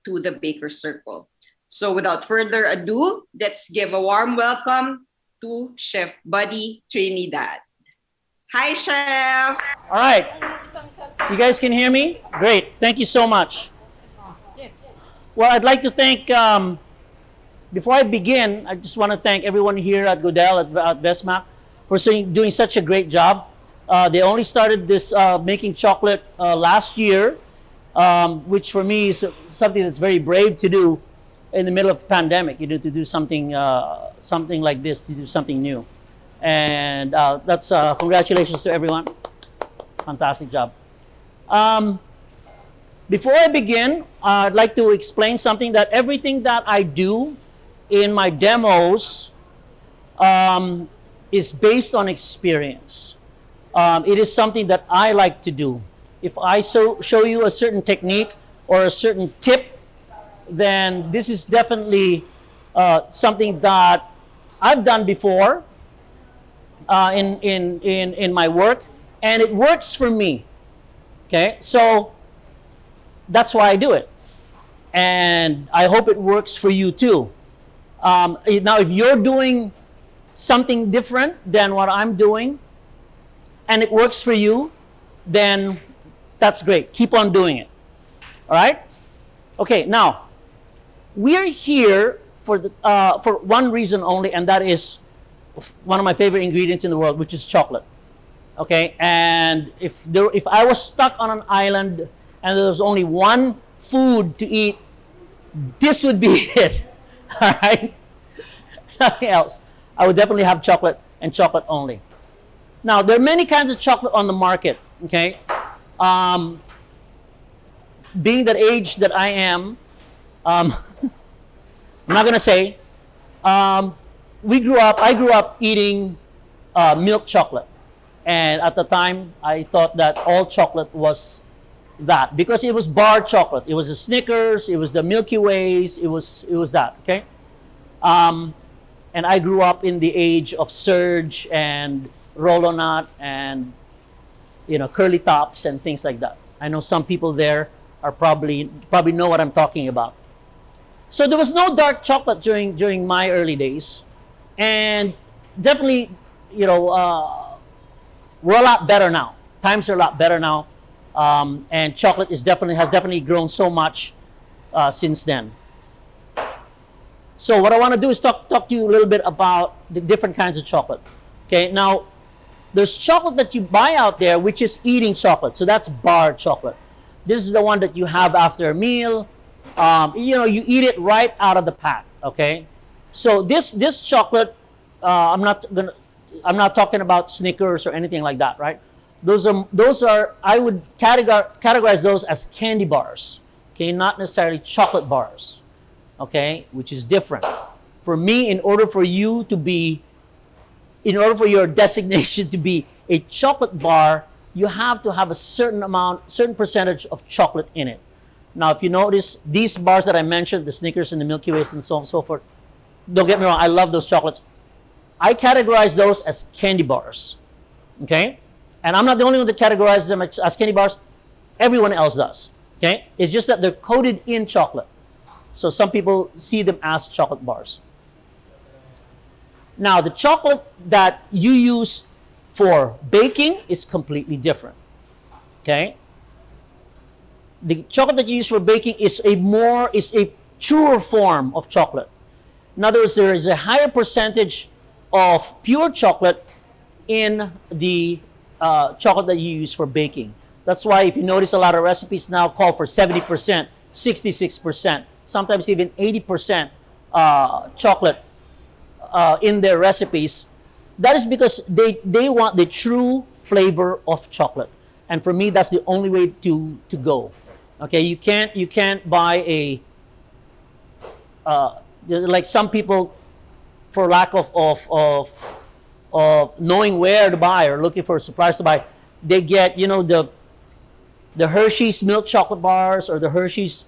to the Baker's Circle. So without further ado, let's give a warm welcome to Chef Buddy Trinidad. Hi, Chef! All right. You guys can hear me? Great. Thank you so much. Yes. Well, I'd like to thank, before I begin, I just want to thank everyone here at Godel, at Vesmac, for doing such a great job. They only started this making chocolate last year, which for me is something that's very brave to do in the middle of the pandemic. You know, to do something like this, to do something new. And that's congratulations to everyone. Fantastic job. Before I begin, I'd like to explain something, that everything that I do in my demos is based on experience. It is something that I like to do. If I show you a certain technique or a certain tip, then this is definitely something that I've done before in my work, and it works for me. Okay, so that's why I do it, and I hope it works for you too. Now, if you're doing something different than what I'm doing, and it works for you, then that's great. Keep on doing it. All right? Okay, now, we're here for one reason only, and that is one of my favorite ingredients in the world, which is chocolate. Okay, and if I was stuck on an island and there was only one food to eat, this would be it. All right? Nothing else. I would definitely have chocolate, and chocolate only. Now, there are many kinds of chocolate on the market. Okay, being that age that I am, I'm not gonna say. I grew up eating milk chocolate, and at the time I thought that all chocolate was that, because it was bar chocolate. It was the Snickers, it was the Milky Ways, it was that. Okay, and I grew up in the age of Surge and Rolo Nut and curly tops and things like that. I know some people there are probably know what I'm talking about. So there was no dark chocolate during my early days, and definitely, we're a lot better now. Times are a lot better now, and chocolate has definitely grown so much since then. So what I want to do is talk to you a little bit about the different kinds of chocolate. Okay, now there's chocolate that you buy out there, which is eating chocolate. So that's bar chocolate. This is the one that you have after a meal. You eat it right out of the pack. Okay, so this chocolate, I'm not talking about Snickers or anything like that, right? Those are I would categorize those as candy bars. Okay, not necessarily chocolate bars. Okay, which is different. For me, in order for your designation to be a chocolate bar, you have to have a certain percentage of chocolate in it. Now, if you notice, these bars that I mentioned, the Snickers and the Milky Ways and so on and so forth, don't get me wrong, I love those chocolates. I categorize those as candy bars. Okay? And I'm not the only one that categorizes them as candy bars. Everyone else does. Okay? It's just that they're coated in chocolate. So some people see them as chocolate bars. Now, the chocolate that you use for baking is completely different. Okay? The chocolate that you use for baking is a truer form of chocolate. In other words, there is a higher percentage of pure chocolate in the chocolate that you use for baking. That's why if you notice, a lot of recipes now call for 70%, 66%, sometimes even 80% chocolate in their recipes. That is because they want the true flavor of chocolate. And for me, that's the only way to go. Okay, you can't buy like some people, for lack of knowing where to buy or looking for a surprise to buy, they get the Hershey's milk chocolate bars or the Hershey's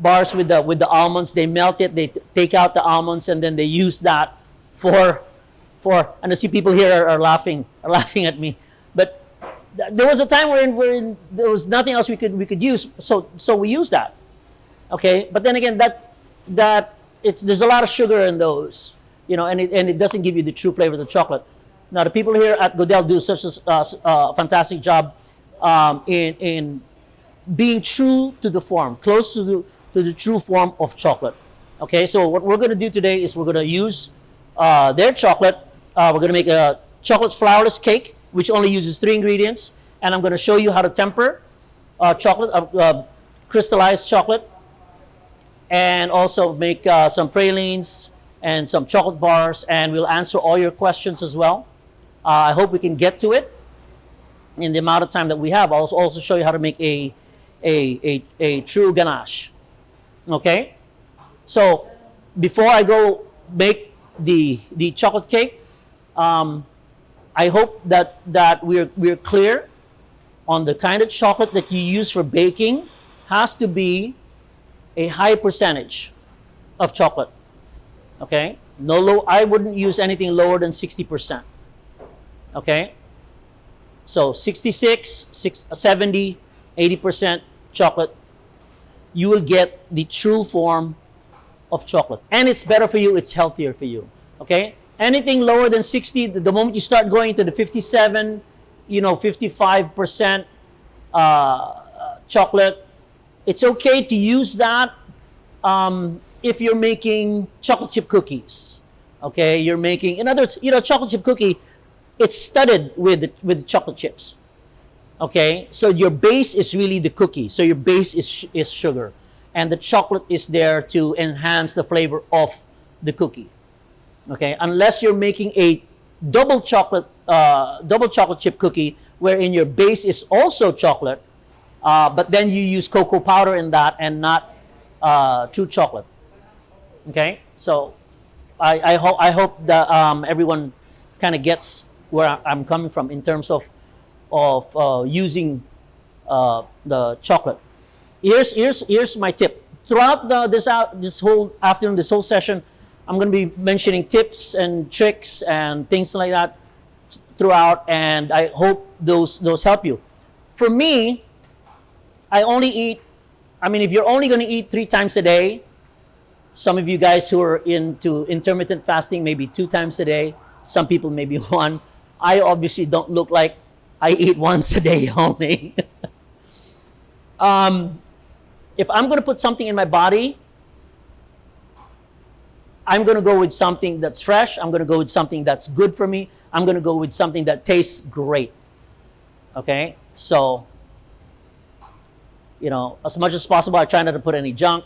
bars with the almonds. They melt it, they take out the almonds, and then they use that for and I see people here are laughing at me, but there was a time wherein there was nothing else we could use, so we use that. Okay, but then again, that there's a lot of sugar in those, and it doesn't give you the true flavor of the chocolate. Now the people here at Godel do such a fantastic job in being true to the form, close to the true form of chocolate. Okay, so what we're going to do today is we're going to use their chocolate. We're going to make a chocolate flourless cake, which only uses 3 ingredients, and I'm going to show you how to temper chocolate, crystallized chocolate, and also make some pralines and some chocolate bars, and we'll answer all your questions as well. I hope we can get to it in the amount of time that we have. I'll also show you how to make a true ganache. Okay, so before I go make the chocolate cake, I hope that we're clear on the kind of chocolate that you use for baking. Has to be a high percentage of chocolate. Okay, no low. I wouldn't use anything lower than 60%. Okay, so 66, 70, 80% chocolate, you will get the true form of chocolate, and it's better for you. It's healthier for you. Okay, anything lower than 60, the moment you start going to the 57, 55% chocolate, it's okay to use that if you're making chocolate chip cookies. Okay, you're making, in other words, chocolate chip cookie, it's studded with chocolate chips. Okay, so your base is really the cookie. So your base is sugar, and the chocolate is there to enhance the flavor of the cookie. Okay, unless you're making a double chocolate chip cookie, wherein your base is also chocolate, but then you use cocoa powder in that and not true chocolate. Okay, so I hope that everyone kind of gets where I'm coming from in terms of using the chocolate. Here's my tip. Throughout this whole afternoon, this whole session, I'm going to be mentioning tips and tricks and things like that throughout, and I hope those help you. For me, I only eat. I mean, if you're only going to eat 3 times a day, some of you guys who are into intermittent fasting, maybe 2 times a day. Some people maybe 1. I obviously don't look like I eat once a day only. If I'm going to put something in my body, I'm going to go with something that's fresh. I'm going to go with something that's good for me. I'm going to go with something that tastes great. Okay? So, as much as possible, I try not to put any junk.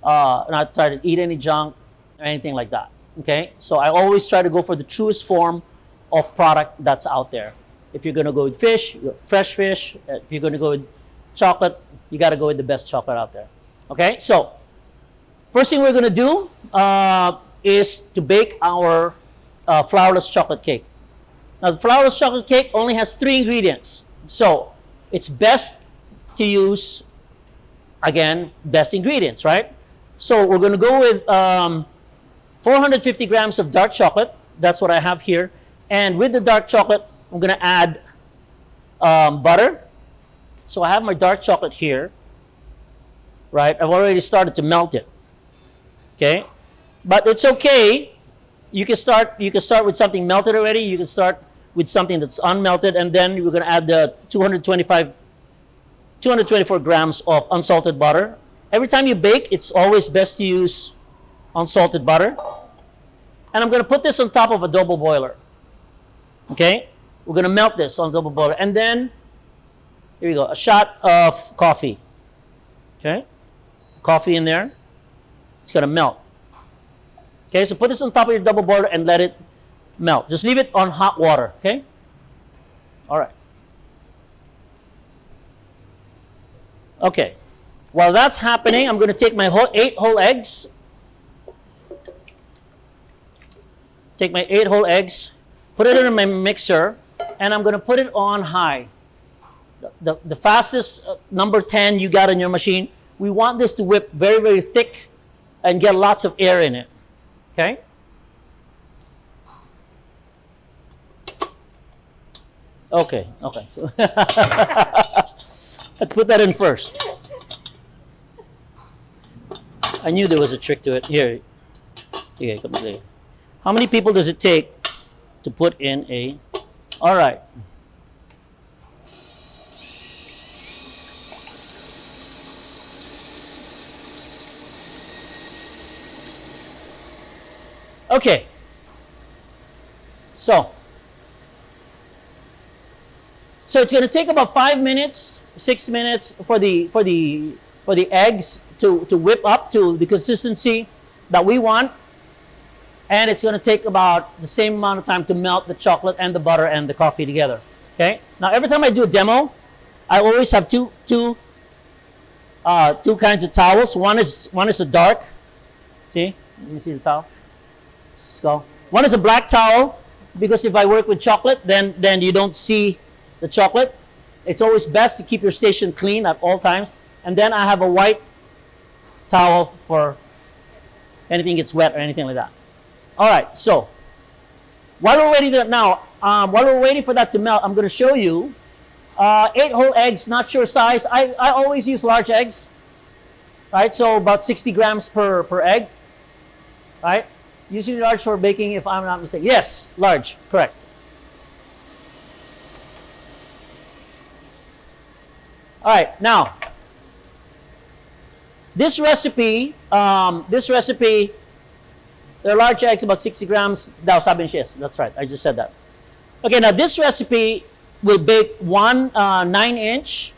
Not try to eat any junk or anything like that. Okay? So I always try to go for the truest form of product that's out there. If you're going to go with fish, fresh fish. If you're going to go with chocolate, you got to go with the best chocolate out there. Okay? So, first thing we're going to do is to bake our flourless chocolate cake. Now, the flourless chocolate cake only has 3 ingredients. So, it's best to use, again, best ingredients, right? So, we're going to go with 450 grams of dark chocolate. That's what I have here. And with the dark chocolate, I'm going to add butter. So, I have my dark chocolate here, right? I've already started to melt it. Okay? But it's okay. You can start with something melted already. You can start with something that's unmelted, and then we're going to add the 224 grams of unsalted butter. Every time you bake, it's always best to use unsalted butter. And I'm going to put this on top of a double boiler. Okay? We're going to melt this on a double boiler. And then, here we go, a shot of coffee. Okay? Coffee in there. It's going to melt. Okay, so put this on top of your double boiler and let it melt. Just leave it on hot water, okay? All right. Okay. While that's happening, I'm going to take my 8 whole eggs. Take my 8 whole eggs, put it in my mixer, and I'm going to put it on high. The fastest number 10 you got in your machine. We want this to whip very, very thick and get lots of air in it. Okay? Okay. Let's put that in first. I knew there was a trick to it. Here. Okay, come on. How many people does it take to put in a... All right. Okay. So it's going to take about 5 minutes, 6 minutes for the eggs to whip up to the consistency that we want, and it's going to take about the same amount of time to melt the chocolate and the butter and the coffee together. Okay. Now every time I do a demo, I always have two kinds of towels. One is a dark. See, you see the towel. So one is a black towel, because if I work with chocolate, then you don't see the chocolate. It's always best to keep your station clean at all times. And then I have a white towel for anything gets wet or anything like that. All right. So while we're waiting while we're waiting for that to melt, I'm going to show you 8 whole eggs. Not sure size. I always use large eggs. Right. So about 60 grams per egg. Right. Usually large for baking, if I'm not mistaken. Yes, large, correct. All right, now this recipe, the large eggs about 60 grams. Yes, that's right. I just said that. Okay, now this recipe will bake one 9-inch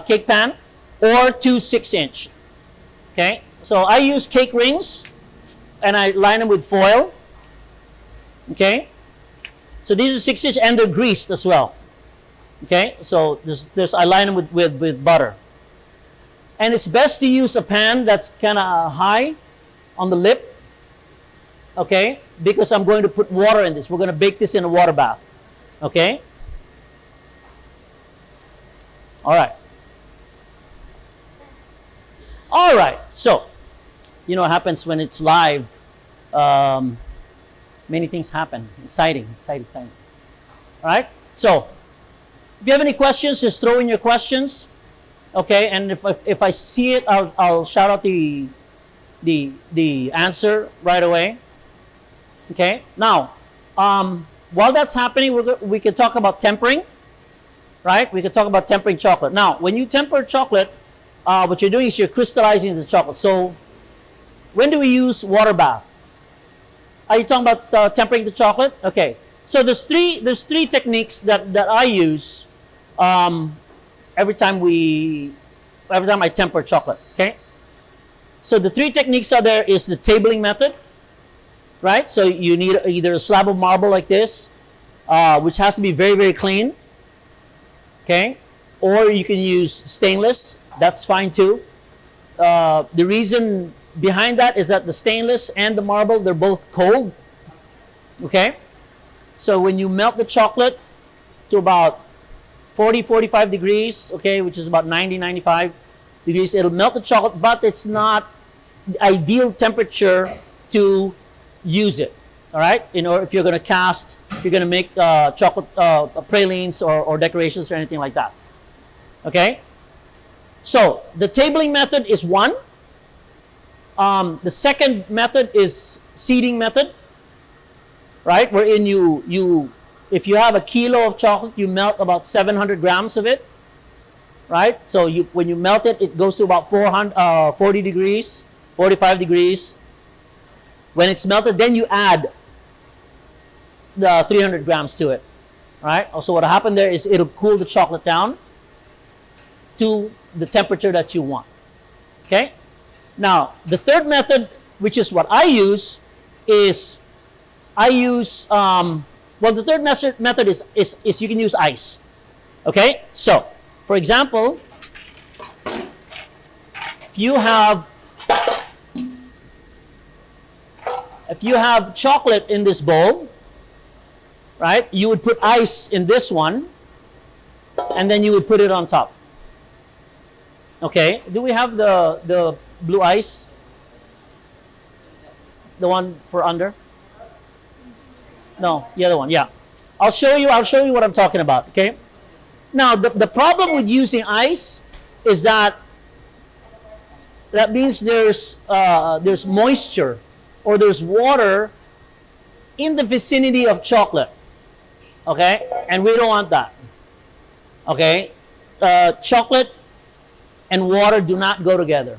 cake pan or 2 6-inch. Okay, so I use cake rings. And I line them with foil. Okay, so these are 6-inch and they're greased as well. Okay, so I line them with butter. And it's best to use a pan that's kind of high on the lip. Okay, because I'm going to put water in this. We're going to bake this in a water bath. Okay. All right. All right. So, you know what happens when it's live. Many things happen. Exciting time. All right. So, if you have any questions, just throw in your questions. Okay. And if I see it, I'll shout out the answer right away. Okay. Now, while that's happening, we can talk about tempering. Right. We can talk about tempering chocolate. Now, when you temper chocolate, what you're doing is you're crystallizing the chocolate. So, when do we use water bath? Are you talking about tempering the chocolate? Okay. So there's three techniques that I use every time I temper chocolate. Okay. So the 3 techniques are there is the tabling method, right? So you need either a slab of marble like this, which has to be very, very clean. Okay. Or you can use stainless. That's fine too. The reason behind that is that the stainless and the marble, they're both cold. Okay. So when you melt the chocolate to about 40-45 degrees, okay, which is about 90-95 degrees, it'll melt the chocolate, but it's not the ideal temperature to use it. All right. If you're going to cast, you're going to make chocolate pralines or decorations or anything like that. Okay. So the tabling method is one. The second method is seeding method, right? Wherein if you have a kilo of chocolate, you melt about 700 grams of it, right? So when you melt it, it goes to about 40 degrees, 45 degrees. When it's melted, then you add the 300 grams to it, right? Also, what will happen there is it'll cool the chocolate down to the temperature that you want. Okay. Now, the third method, which is what I use, is the third method is you can use ice. Okay. So, for example, if you have chocolate in this bowl, right? You would put ice in this one, and then you would put it on top. Okay. Do we have the blue ice? The one for under? No, the other one. Yeah. I'll show you what I'm talking about. Okay. Now the problem with using ice is that that means there's moisture or there's water in the vicinity of chocolate. Okay, and we don't want that. Okay, chocolate and water do not go together.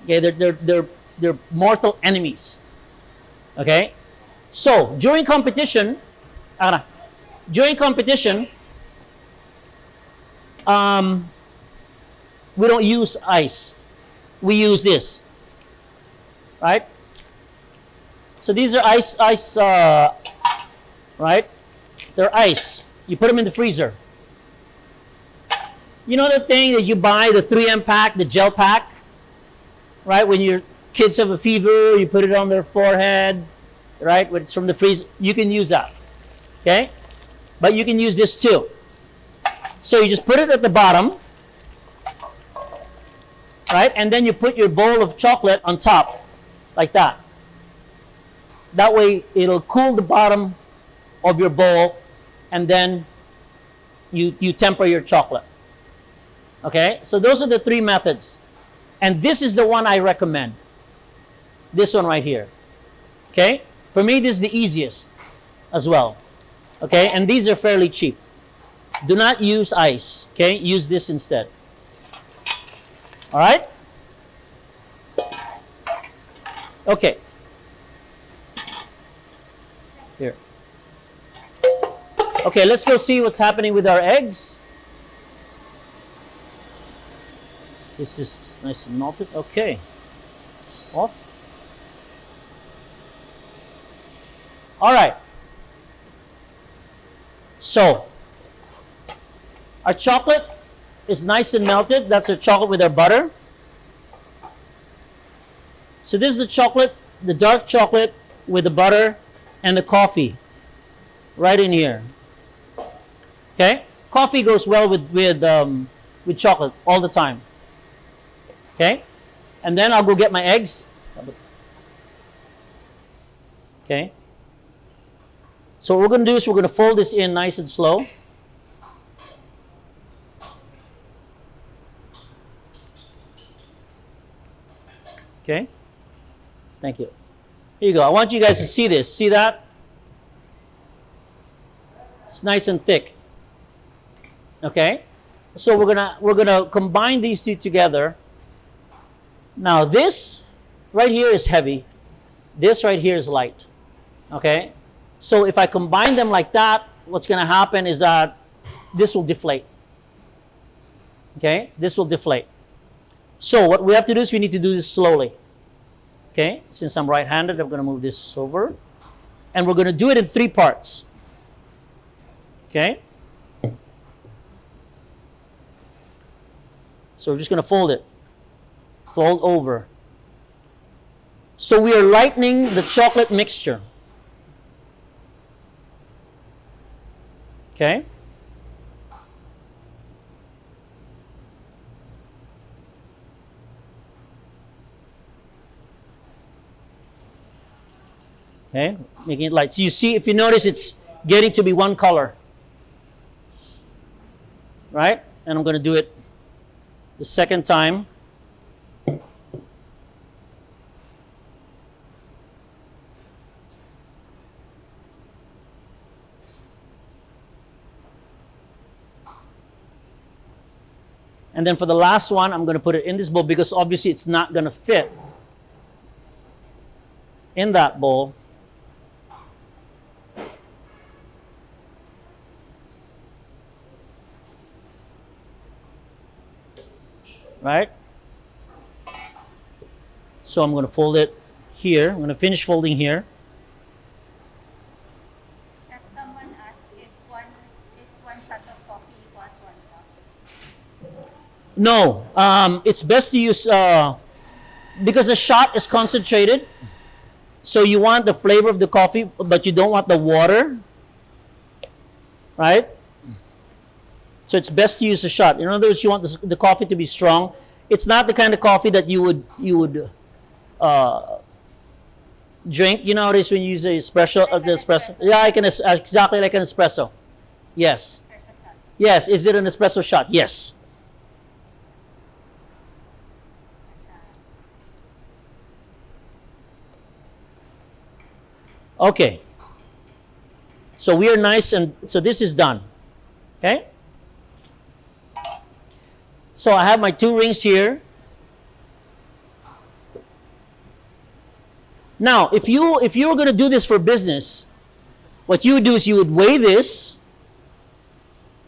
Okay, they're mortal enemies. Okay, so during competition, during competition, we don't use ice. We use this, right? So these are ice, right? They're ice. You put them in the freezer. You know the thing that you buy, the 3M pack, the gel pack, right? When your kids have a fever, you put it on their forehead, right? When it's from the freezer, you can use that, okay? But you can use this too. So you just put it at the bottom, right? And then you put your bowl of chocolate on top, like that. That way, it'll cool the bottom of your bowl, and then you temper your chocolate. Okay? So those are the three methods. And this is the one I recommend. This one right here. Okay? For me, this is the easiest as well. Okay? And these are fairly cheap. Do not use ice. Okay? Use this instead. All right? Okay. Here. Okay, let's go see what's happening with our eggs. This is nice and melted. Okay. Off. All right. So, our chocolate is nice and melted. That's our chocolate with our butter. So this is the chocolate, the dark chocolate with the butter and the coffee right in here. Okay? Coffee goes well with chocolate all the time. Okay? And then I'll go get my eggs. Okay? So what we're going to do is we're going to fold this in nice and slow. Okay? Thank you. Here you go. I want you guys to see this. See that? It's nice and thick. Okay? So we're gonna combine these two together. Now this right here is heavy. This right here is light. Okay? So if I combine them like that, what's gonna happen is that this will deflate. Okay? This will deflate. So what we have to do is we need to do this slowly. Okay? Since I'm right-handed, I'm gonna move this over. And we're gonna do it in 3 parts. Okay? So we're just going to fold it. Fold over. So we are lightening the chocolate mixture. Okay? Okay? Making it light. So you see, if you notice, it's getting to be one color. Right? And I'm going to do it the second time. And then for the last one, I'm going to put it in this bowl because obviously it's not going to fit in that bowl. Right? So I'm going to fold it here. I'm going to finish folding here. If someone asks if one shot of coffee equals 1 cup. No, it's best to use, because the shot is concentrated, so you want the flavor of the coffee, but you don't want the water, right? So it's best to use a shot. In other words, you want the coffee to be strong. It's not the kind of coffee that you would drink. You know, when you use the espresso, the espresso. Yeah, exactly like an espresso. Yes. Yes. Is it an espresso shot? Yes. Okay. So we are nice, and so this is done. Okay. So I have my 2 rings here. Now, if you were going to do this for business, what you would do is you would weigh this,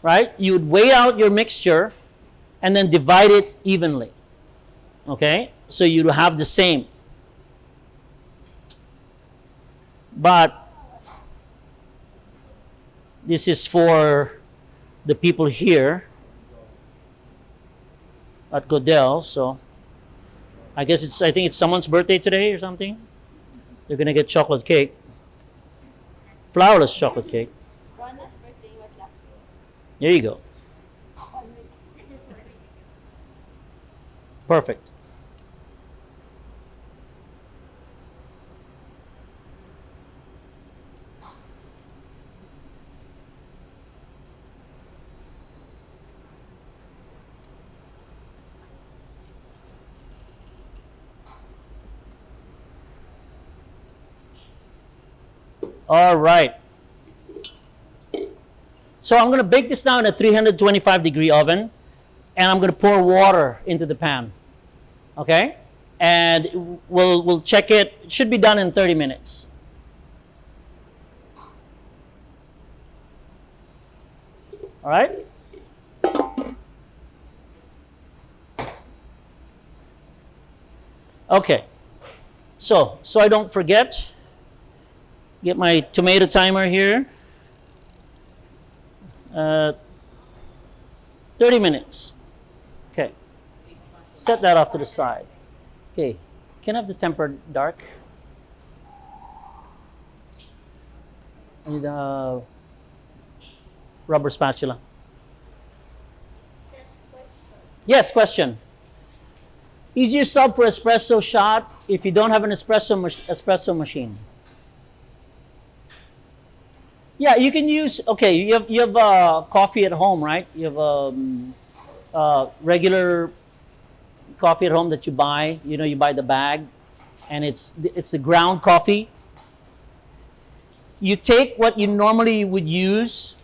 right? You would weigh out your mixture and then divide it evenly. Okay? So you would have the same. But this is for the people here at Godel, so I think it's someone's birthday today or something. They're gonna get chocolate cake. Flourless chocolate cake. Ronna's birthday was last week. There you go. 1 week. Perfect. All right. So I'm going to bake this now in a 325 degree oven, and I'm going to pour water into the pan. Okay? And we'll check it. It should be done in 30 minutes. All right? Okay. So I don't forget, get my tomato timer here. 30 minutes. Okay. Set that off to the side. Okay. Can I have the tempered dark? I need a rubber spatula. Yes, question. Easier sub for espresso shot if you don't have an espresso machine. Yeah, you can use. Okay, you have coffee at home, right? You have regular coffee at home that you buy. You know, you buy the bag, and it's the ground coffee. You take what you normally would use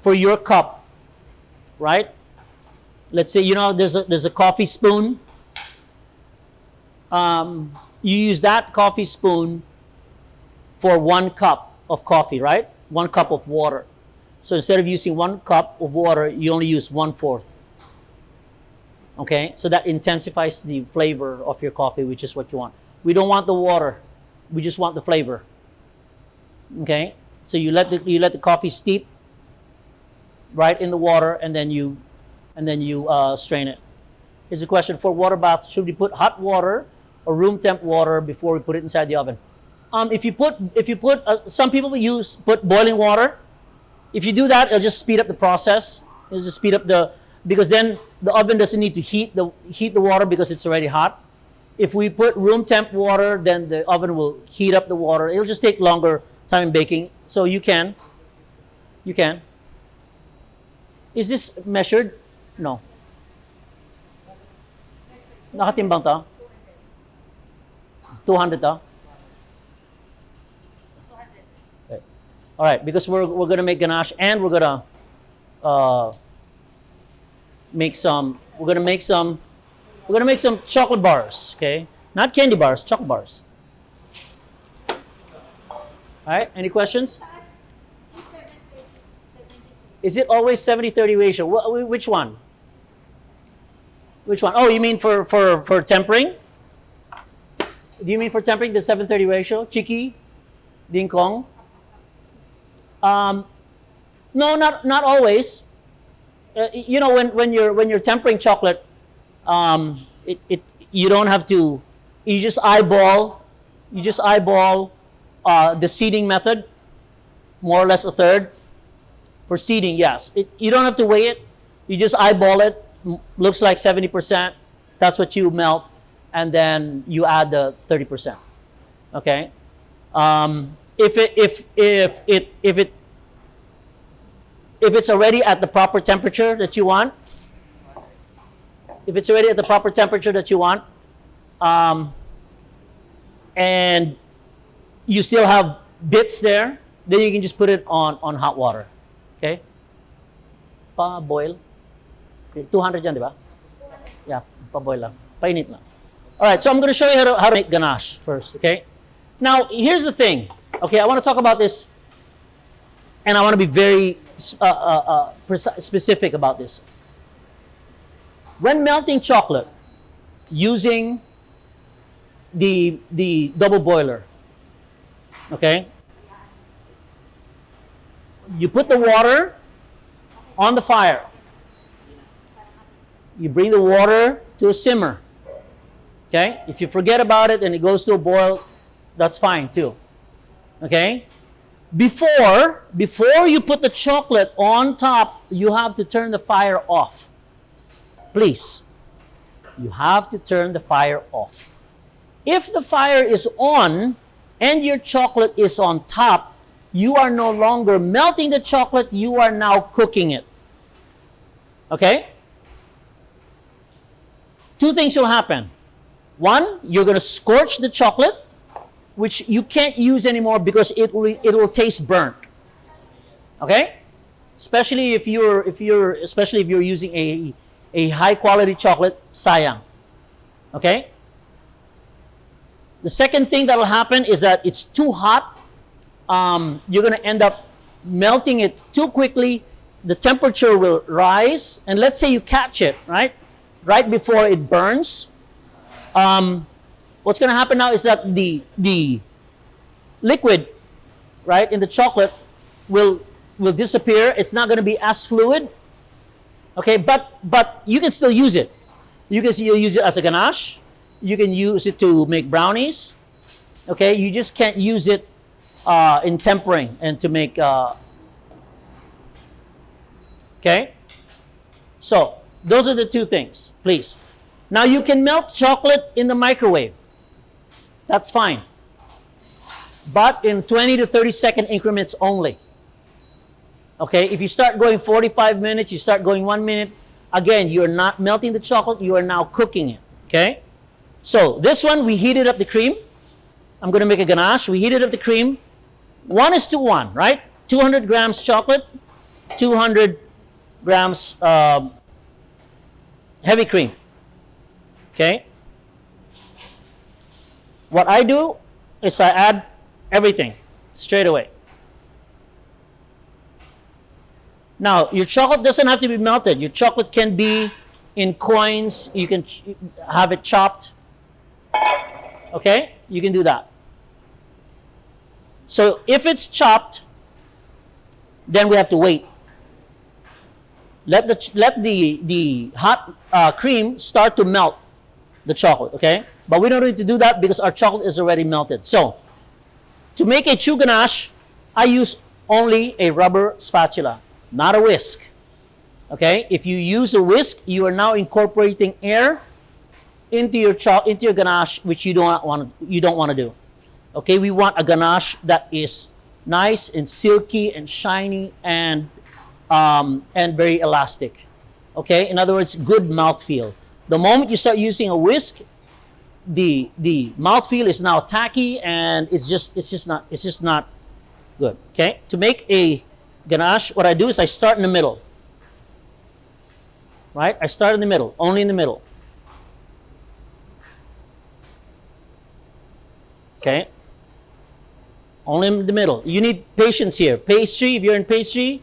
for your cup, right? Let's say there's a coffee spoon. You use that coffee spoon for 1 cup of coffee, right? 1 cup of water. So instead of using 1 cup of water, you only use 1/4. Okay, so that intensifies the flavor of your coffee, which is what you want. We don't want the water; we just want the flavor. Okay, so you let the coffee steep right in the water, and then you strain it. Here's a question for water bath: should we put hot water or room temp water before we put it inside the oven? If you put some people put boiling water. If you do that, it'll just speed up the process. It'll just speed up because then the oven doesn't need to heat the water because it's already hot. If we put room temp water, then the oven will heat up the water. It'll just take longer time in baking. So you can. Is this measured? No. Nakatimbang to? 200 to? All right, because we're gonna make ganache, and we're gonna make some chocolate bars. Okay, not candy bars, chocolate bars. All right, any questions? Is it always 70-30 ratio? Which one? Which one? Oh, you mean for tempering? Do you mean for tempering the 7-30 ratio? Chiki? Ding Kong? No, not always. When you're tempering chocolate, you don't have to. You just eyeball the seeding method, more or less a third. For seeding, yes. You don't have to weigh it. You just eyeball it. Looks like 70%. That's what you melt, and then you add the 30%. Okay. If it's already at the proper temperature that you want, and you still have bits there, then you can just put it on hot water. Okay? Pa-boil. Okay, 200 yan, di ba? Yeah, pa-boil lang. Painit lang. Alright, so I'm going to show you how to make ganache first, okay? Now, here's the thing. Okay, I want to talk about this, and I want to be very specific about this. When melting chocolate using the double boiler, okay? You put the water on the fire. You bring the water to a simmer. Okay? If you forget about it and it goes to a boil, that's fine too. Okay? Before you put the chocolate on top, you have to turn the fire off. Please. You have to turn the fire off. If the fire is on and your chocolate is on top, you are no longer melting the chocolate, you are now cooking it. Okay? Two things will happen. One, you're going to scorch the chocolate, which you can't use anymore because it will taste burnt. Okay? Especially if you're using a high quality chocolate, sayang. Okay? The second thing that will happen is that it's too hot. You're going to end up melting it too quickly. The temperature will rise, and let's say you catch it, right before it burns. What's going to happen now is that the liquid, right, in the chocolate will disappear. It's not going to be as fluid. Okay, but you can still use it. You can still use it as a ganache. You can use it to make brownies. Okay, you just can't use it in tempering and to make. Okay, so those are the two things, please. Now you can melt chocolate in the microwave. That's fine. But in 20 to 30 second increments only. Okay, if you start going 45 minutes, you start going 1 minute, again, you're not melting the chocolate, you are now cooking it. Okay? So this one, we heated up the cream. I'm going to make a ganache. We heated up the cream. 1:1, right? 200 grams chocolate, 200 grams heavy cream. Okay? What I do is I add everything straight away. Now, your chocolate doesn't have to be melted. Your chocolate can be in coins. You can have it chopped. Okay? You can do that. So if it's chopped, then we have to wait. Let the hot cream start to melt the chocolate, okay? But we don't need to do that because our chocolate is already melted. So, to make a true ganache, I use only a rubber spatula, not a whisk. Okay? If you use a whisk, you are now incorporating air into your ganache, which you don't want to do. Okay? We want a ganache that is nice and silky and shiny and very elastic. Okay? In other words, good mouthfeel. The moment you start using a whisk, the mouthfeel is now tacky and it's just not good. Okay? To make a ganache, what I do is I start in the middle. Right? I start in the middle, only in the middle. Okay? Only in the middle. You need patience here. Pastry, if you're in pastry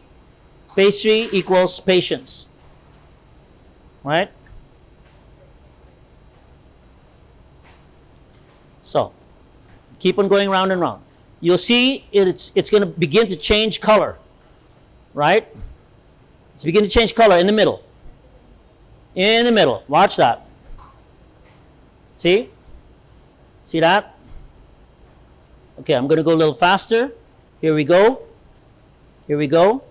equals patience. Right? So, keep on going round and round. You'll see it's going to begin to change color. Right? It's beginning to change color in the middle. In the middle. Watch that. See? See that? Okay, I'm going to go a little faster. Here we go. Here we go.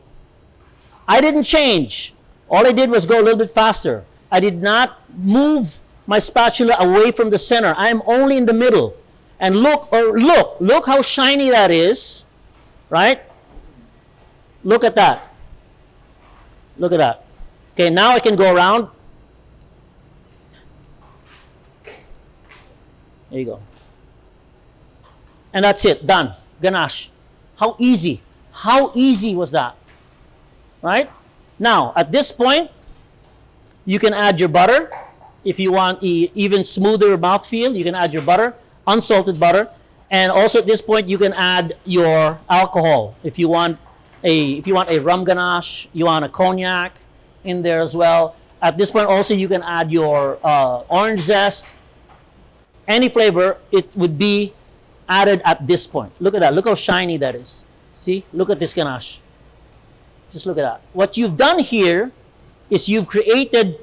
I didn't change. All I did was go a little bit faster. I did not move my spatula away from the center. I am only in the middle. And look how shiny that is. Right? Look at that. Look at that. Okay, now I can go around. There you go. And that's it. Done. Ganache. How easy. How easy was that? Right? Now, at this point, you can add your butter. If you want even smoother mouthfeel, you can add your butter, unsalted butter. And also at this point, you can add your alcohol. If you want a rum ganache, you want a cognac in there as well. At this point, also you can add your orange zest. Any flavor, it would be added at this point. Look at that. Look how shiny that is. See? Look at this ganache. Just look at that. What you've done here is you've created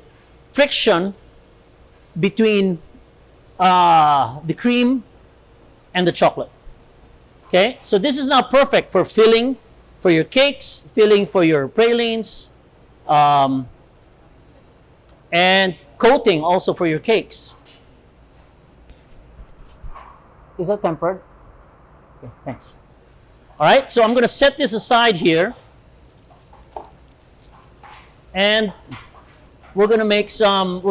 friction between the cream and the chocolate. Okay? So this is now perfect for filling for your cakes, filling for your pralines, and coating also for your cakes. Is that tempered? Okay, thanks. All right, so I'm going to set this aside here. And we're going to make some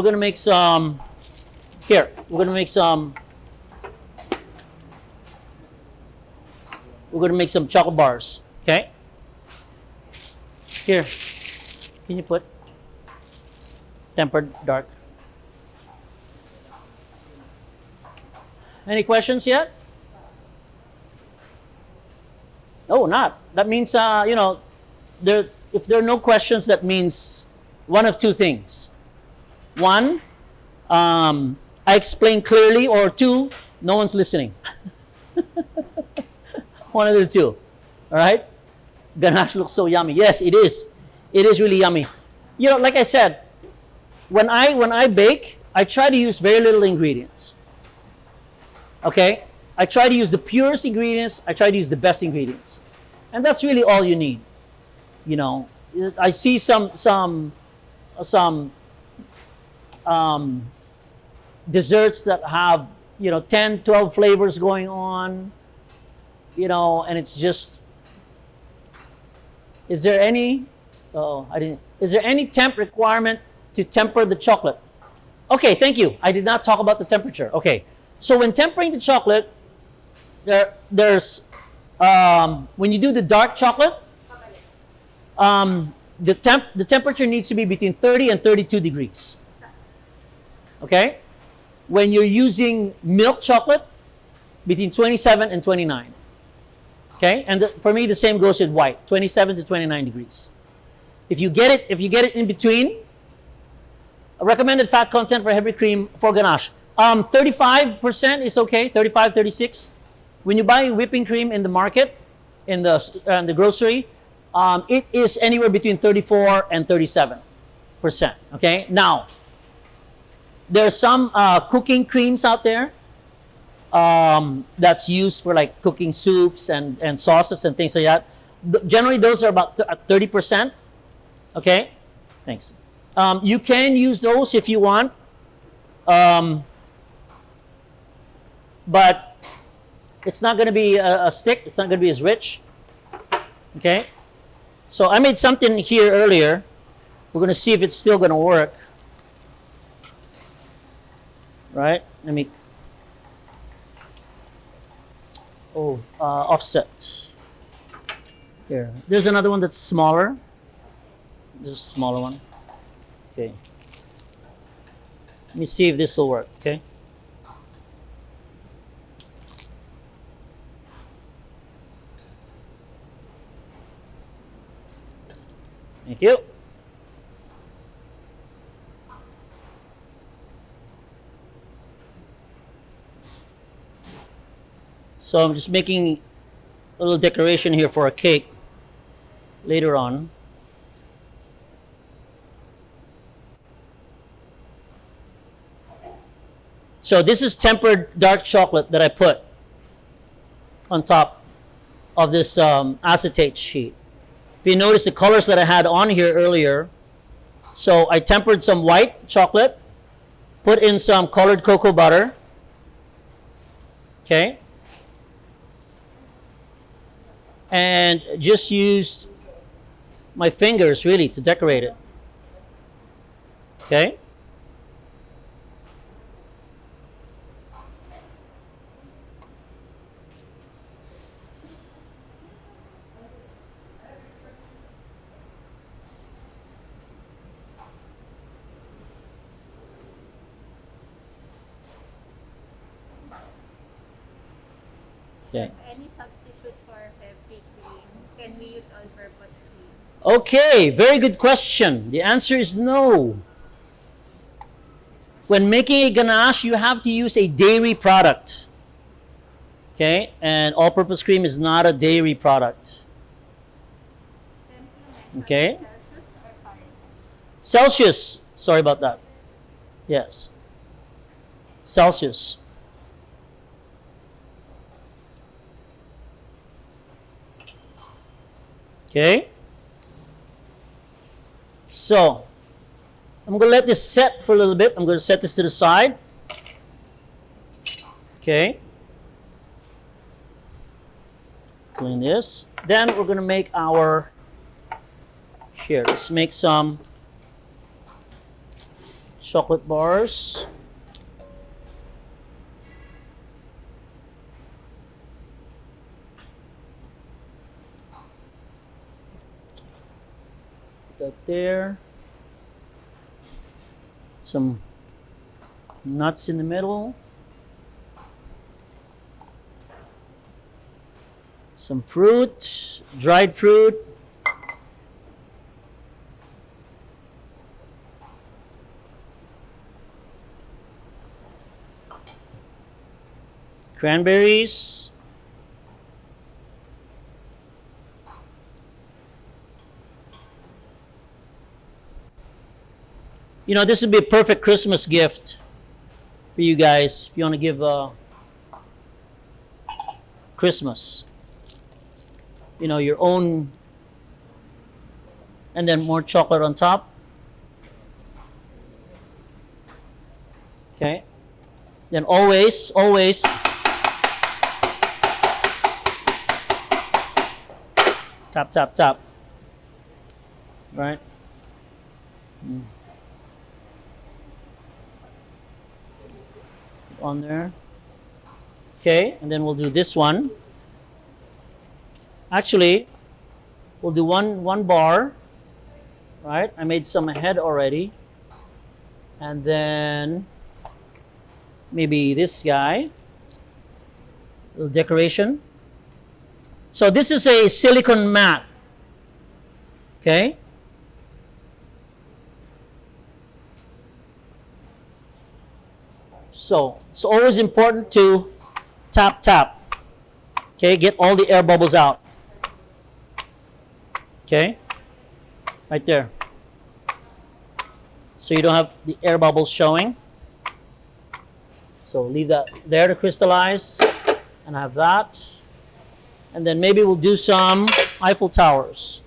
chocolate bars, okay? Here. Can you put tempered dark? Any questions yet? Oh, not. That means, if there are no questions, that means one of two things. One, I explained clearly, or two, no one's listening. One of the two. All right? Ganache looks so yummy. Yes, it is. It is really yummy. Like I said, when I bake, I try to use very little ingredients. Okay? I try to use the purest ingredients. I try to use the best ingredients. And that's really all you need. I see some desserts that have 10, 12 flavors going on, and it's just, is there any temp requirement to temper the chocolate? Okay, thank you. I did not talk about the temperature. Okay, so when tempering the chocolate, there's when you do the dark chocolate, the temperature needs to be between 30 and 32 degrees. Okay? When you're using milk chocolate, between 27 and 29. Okay? And for me, the same goes with white, 27 to 29 degrees. If you get it in between, a recommended fat content for heavy cream for ganache, 35% is okay, 35, 36. When you buy whipping cream in the market, in the grocery, it is anywhere between 34 and 37%. Okay? Now, there are some cooking creams out there that's used for like cooking soups and sauces and things like that. Generally, those are about 30%. Okay? Thanks. You can use those if you want. But it's not going to be a stick. It's not going to be as rich. Okay? So I made something here earlier. We're going to see if it's still going to work. Right? Let me... offset. Here. There's another one that's smaller. This is a smaller one. Okay. Let me see if this will work. Okay. Thank you. So I'm just making a little decoration here for a cake later on. So this is tempered dark chocolate that I put on top of this acetate sheet. If you notice the colors that I had on here earlier, so I tempered some white chocolate, put in some colored cocoa butter, okay, and just used my fingers really to decorate it, okay. Okay. Any substitute for heavy cream? Can we use all-purpose cream? Okay, very good question. The answer is no. When making a ganache, you have to use a dairy product. Okay, and all-purpose cream is not a dairy product. Okay. Celsius. Sorry about that. Yes. Celsius. Okay. So, I'm going to let this set for a little bit. I'm going to set this to the side. Okay. Clean this. Then we're going to make our, here, let's make some chocolate bars. Put that there. Some nuts in the middle. Some fruit, dried fruit. Cranberries. You know, this would be a perfect Christmas gift for you guys if you want to give Christmas. You know, your own, and then more chocolate on top. Okay. Then always tap, tap, tap. Right? On there. Okay, and then we'll do this one. Actually, we'll do one bar. Right? I made some ahead already. And then maybe this guy. Little decoration. So this is a silicone mat. Okay? So it's always important to tap, tap. Okay, get all the air bubbles out. Okay, right there. So you don't have the air bubbles showing. So leave that there to crystallize. And I have that. And then maybe we'll do some Eiffel Towers.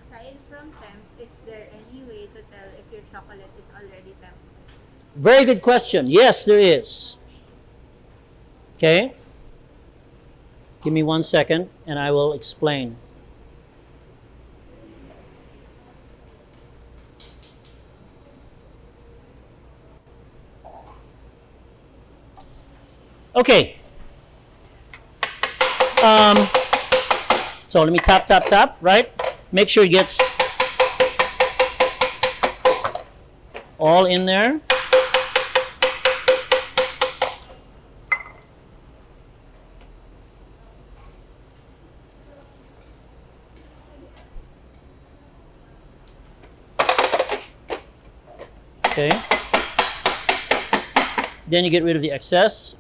Aside from temp, is there any way to tell if your chocolate is already temp? Very good question. Yes, there is. Okay. Give me 1 second and I will explain. Okay. So let me tap, tap, tap, right? Make sure it gets all in there. Okay. Then you get rid of the excess.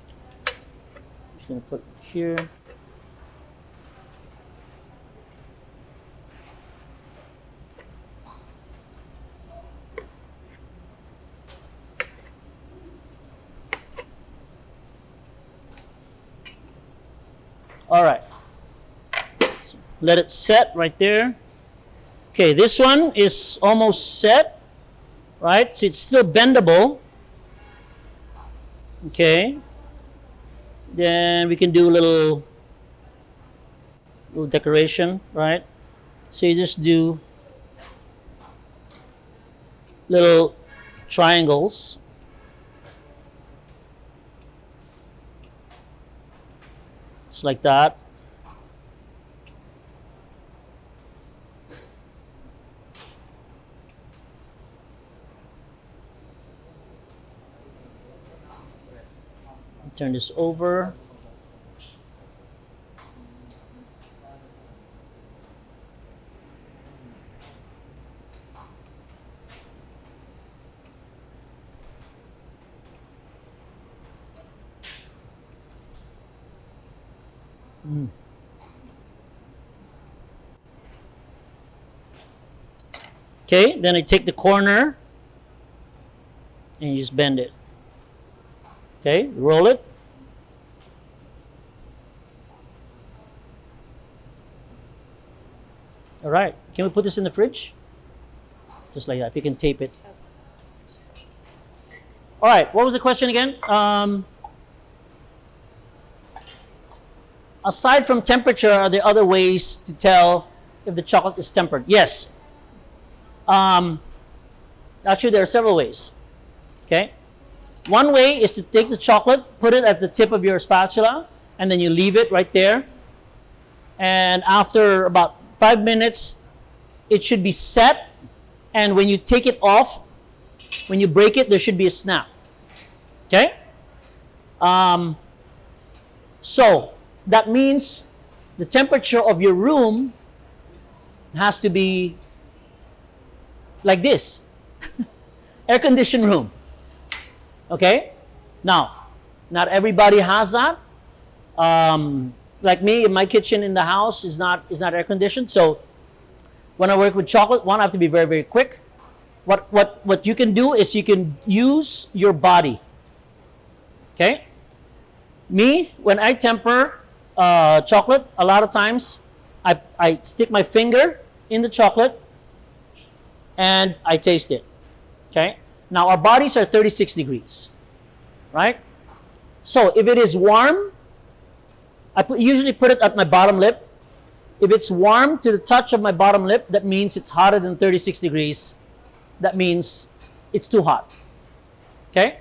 I'm just going to put it here. All right. So let it set right there. Okay, this one is almost set, right? So it's still bendable. Okay. Then we can do a little decoration, right? So you just do little triangles. Just like that. Turn this over. Okay, then I take the corner and you just bend it. Okay, roll it. All right, can we put this in the fridge? Just like that, if you can tape it. All right, what was the question again? Aside from temperature, are there other ways to tell if the chocolate is tempered? Yes. Actually, there are several ways. Okay. One way is to take the chocolate, put it at the tip of your spatula, and then you leave it right there. And after about 5 minutes, it should be set. And when you take it off, when you break it, there should be a snap. Okay. So that means the temperature of your room has to be like this. Air-conditioned room. Okay? Now, not everybody has that. Like me, my kitchen in the house is not air-conditioned. So when I work with chocolate, one, I have to be very, very quick. What you can do is you can use your body. Okay? Me, when I temper chocolate, a lot of times I stick my finger in the chocolate and I taste it. Okay? Now our bodies are 36 degrees, right? So if it is warm, usually put it at my bottom lip. If it's warm to the touch of my bottom lip, that means it's hotter than 36 degrees. That means it's too hot. Okay?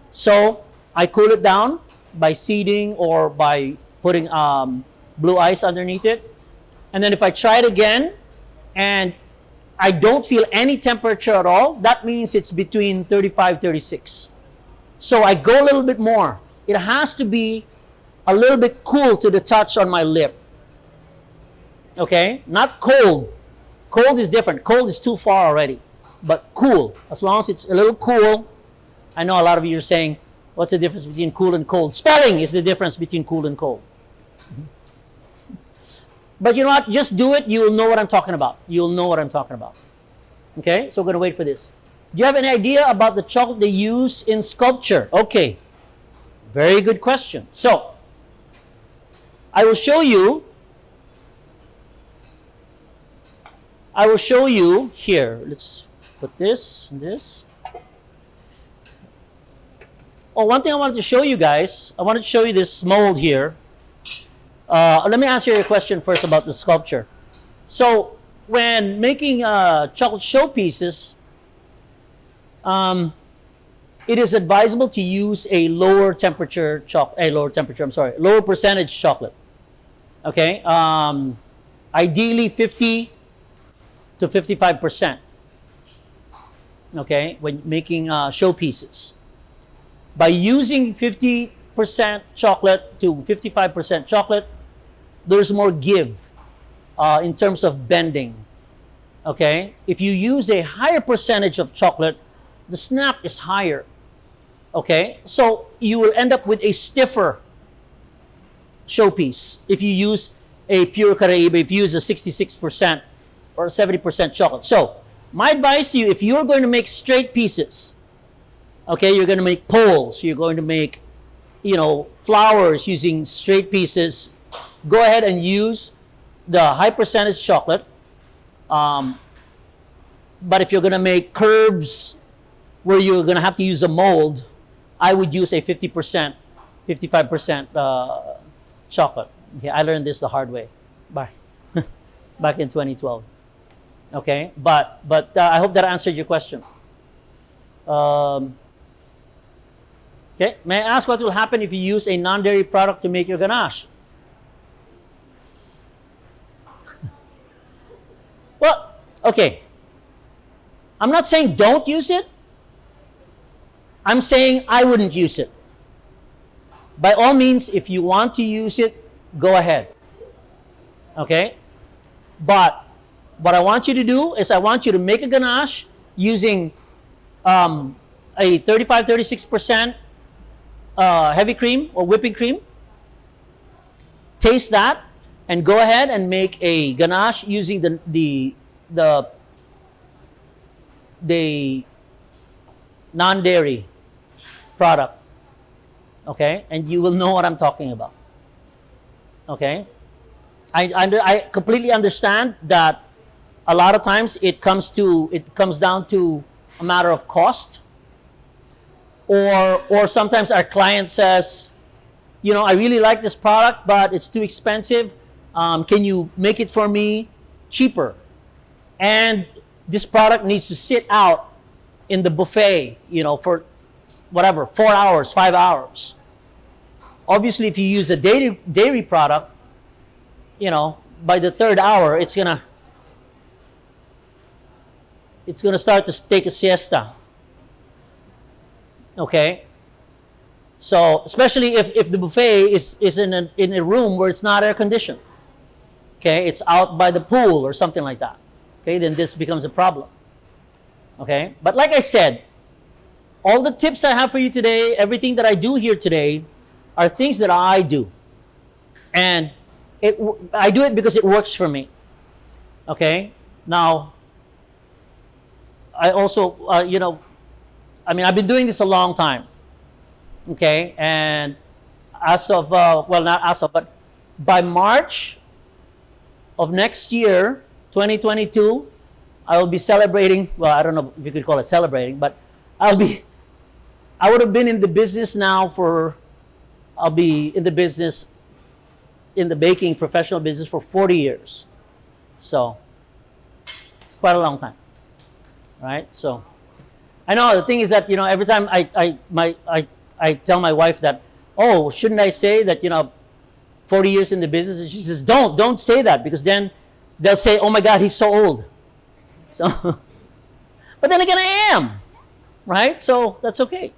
So I cool it down by seeding or by putting blue ice underneath it. And then if I try it again and I don't feel any temperature at all, that means it's between 35, 36. So I go a little bit more. It has to be a little bit cool to the touch on my lip. Okay? Not cold. Cold is different. Cold is too far already. But cool. As long as it's a little cool. I know a lot of you are saying, what's the difference between cool and cold? Spelling is the difference between cool and cold. But you know what? Just do it. You will know what I'm talking about. You'll know what I'm talking about. Okay? So we're going to wait for this. Do you have any idea about the chocolate they use in sculpture? Okay. Very good question. So, I will show you here. Let's put this and this. Oh, one thing I wanted to show you guys. I wanted to show you this mold here. Let me answer your question first about the sculpture. So, when making chocolate showpieces, it is advisable to use a lower percentage chocolate. Okay, ideally 50 to 55%. Okay, when making showpieces, by using 50% chocolate to 55% chocolate, there's more give in terms of bending. Okay, if you use a higher percentage of chocolate, the snap is higher. Okay, so you will end up with a stiffer showpiece if you use a pure Caraiba, if you use a 66% or 70% chocolate. So my advice to you, if you're going to make straight pieces, okay, you're going to make poles, you're going to make, flowers using straight pieces, go ahead and use the high percentage chocolate. But if you're going to make curves where you're going to have to use a mold, I would use a 50%, 55% chocolate. Okay, I learned this the hard way back in 2012. Okay, but I hope that answered your question. Okay, may I ask what will happen if you use a non-dairy product to make your ganache? Okay. I'm not saying don't use it. I'm saying I wouldn't use it. By all means, if you want to use it, go ahead. Okay? But what I want you to do is I want you to make a ganache using a 35-36% heavy cream or whipping cream. Taste that and go ahead and make a ganache using the non-dairy product. Okay? And you will know what I'm talking about. Okay? I completely understand that a lot of times it comes down to a matter of cost, or sometimes our client says, you know, I really like this product, but it's too expensive. Can you make it for me cheaper? And this product needs to sit out in the buffet, you know, for whatever, 4 hours, 5 hours. Obviously, if you use a dairy product, you know, by the third hour, it's gonna start to take a siesta. Okay. So especially if the buffet is in a room where it's not air conditioned. Okay, it's out by the pool or something like that. Okay, then this becomes a problem. Okay, but like I said, all the tips I have for you today, everything that I do here today, are things that I do, and I do it because it works for me. Okay, now I also, you know, I mean, I've been doing this a long time. Okay, and as of, well, not as of, but by March of next year, 2022, I will be celebrating, well, I don't know if you could call it celebrating, but I would have been in the business now I'll be in the business, in the baking professional business for 40 years. So, it's quite a long time, right? So, I know the thing is that, you know, every time I tell my wife that, oh, shouldn't I say that, you know, 40 years in the business? And she says, don't say that, because then they'll say, oh my God, he's so old. So, but then again, I am, right? So that's okay.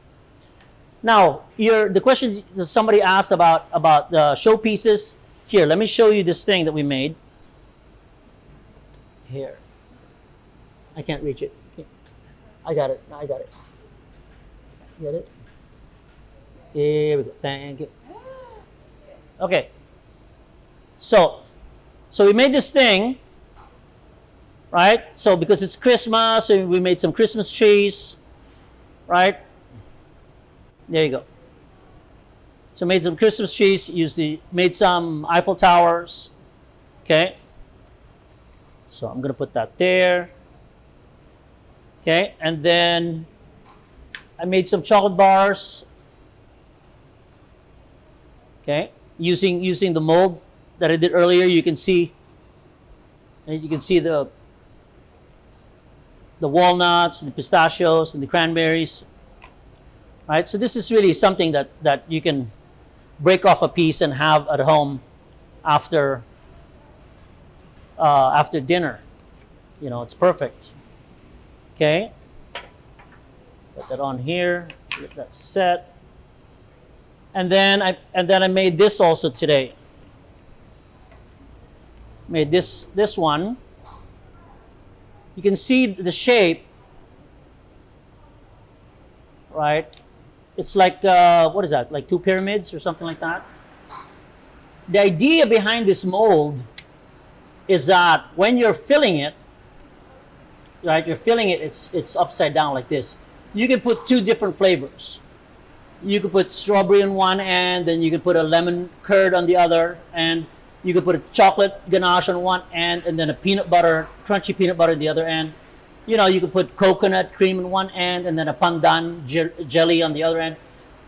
Now, the question that somebody asked about the showpieces. Here, let me show you this thing that we made. Here. I can't reach it. I got it. I got it. Get it? Here we go. Thank you. Okay. So we made this thing, right? So because it's Christmas, so we made some Christmas trees, right? There you go. So made some Christmas trees, made some Eiffel Towers. Okay. So I'm gonna put that there. Okay, and then I made some chocolate bars. Okay, using the mold that I did earlier, you can see the walnuts, the pistachios, and the cranberries. Right, so this is really something that you can break off a piece and have at home after dinner. You know, it's perfect. Okay, put that on here, get that set, and then I made this also today. Made this one. You can see the shape, right? It's like what is that? Like 2 pyramids or something like that. The idea behind this mold is that when you're filling it, right? You're filling it. It's upside down like this. You can put 2 different flavors. You could put strawberry on one end, then you could put a lemon curd on the other, and you could put a chocolate ganache on one end, and then a crunchy peanut butter on the other end. You know, you could put coconut cream on one end, and then a pandan jelly on the other end.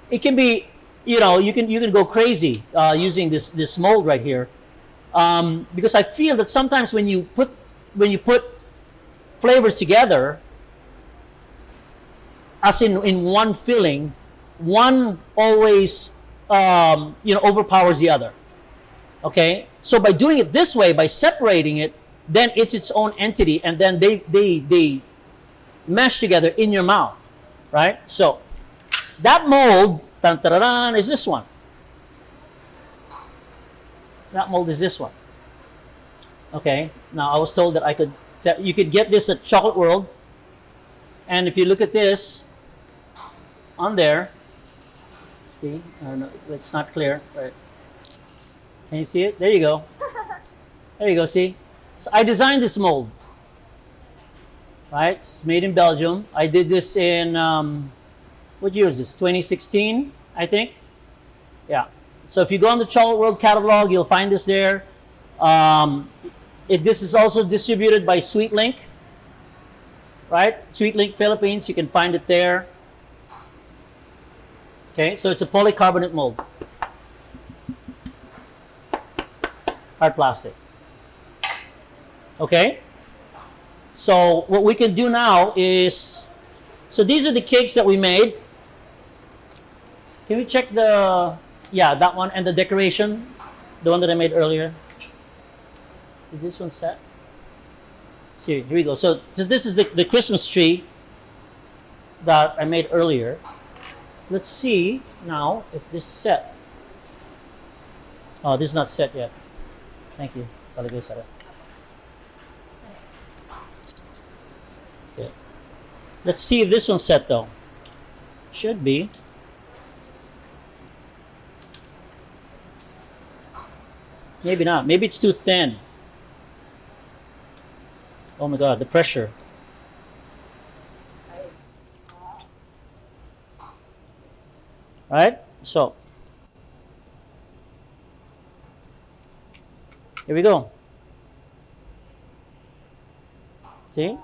It can be, you know, you can go crazy using this mold right here, because I feel that sometimes when you put flavors together, as in one filling, one always overpowers the other. Okay, so by doing it this way, by separating it, then it's its own entity, and then they mesh together in your mouth, right? So that mold, is this one. That mold is this one. Okay. Now I was told that you could get this at Chocolate World, and if you look at this on there, see, I don't know, it's not clear. Right. Can you see it? There you go. There you go. See. So I designed this mold. Right. It's made in Belgium. I did this in what year is this? 2016, I think. Yeah. So if you go on the Chocolate World catalog, you'll find this there. This is also distributed by Sweet Link, right? Sweet Link Philippines, you can find it there. Okay, so it's a polycarbonate mold. Hard plastic. Okay? So what we can do now is, so these are the cakes that we made. Can we check that one and the decoration, the one that I made earlier? Is this one set? See, here we go. So this is the Christmas tree that I made earlier. Let's see now if this is set. Oh, this is not set yet. Thank you. Okay. Let's see if this one's set though. Should be. Maybe not. Maybe it's too thin. Oh my God, the pressure. Right? So, here we go. See?